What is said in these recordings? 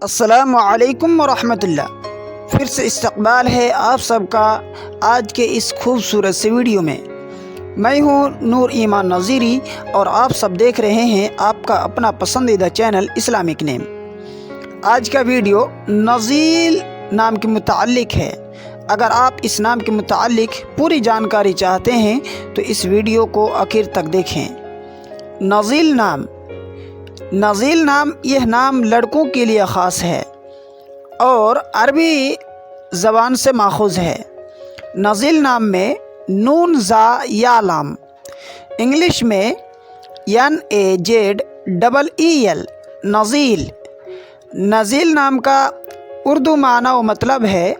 السلام علیکم ورحمۃ اللہ۔ پھر سے استقبال ہے آپ سب کا آج کے اس خوبصورت سے ویڈیو میں۔ میں ہوں نور ایمان نذیری اور آپ سب دیکھ رہے ہیں آپ کا اپنا پسندیدہ چینل اسلامک نیم۔ آج کا ویڈیو نزیل نام کے متعلق ہے۔ اگر آپ اس نام کے متعلق پوری جانکاری چاہتے ہیں تو اس ویڈیو کو آخر تک دیکھیں۔ نزیل نام یہ نام لڑکوں کے لیے خاص ہے اور عربی زبان سے ماخوذ ہے۔ نزیل نام میں نون زا یا لام، انگلش میں NAZEEL نزیل۔ نزیل نام کا اردو معنی و مطلب ہے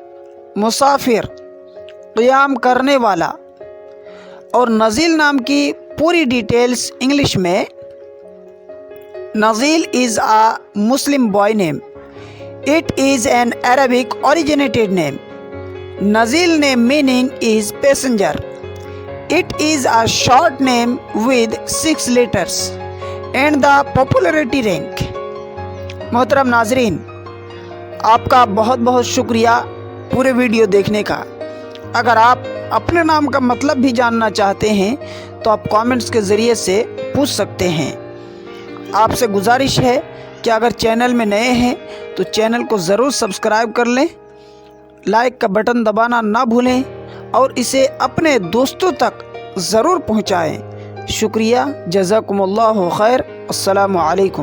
مسافر، قیام کرنے والا، اور نزیل نام کی پوری ڈیٹیلز انگلش میں Nazil is a Muslim boy name. It is an Arabic originated name. Nazil name meaning is passenger. It is a short name with 6 letters and the popularity rank. محترم ناظرین، آپ کا بہت بہت شکریہ پورے ویڈیو دیکھنے کا۔ اگر آپ اپنے نام کا مطلب بھی جاننا چاہتے ہیں تو آپ کامنٹس کے ذریعے سے پوچھ سکتے ہیں۔ آپ سے گزارش ہے کہ اگر چینل میں نئے ہیں تو چینل کو ضرور سبسکرائب کر لیں، لائک کا بٹن دبانا نہ بھولیں اور اسے اپنے دوستوں تک ضرور پہنچائیں۔ شکریہ، جزاکم اللہ خیر، السلام علیکم۔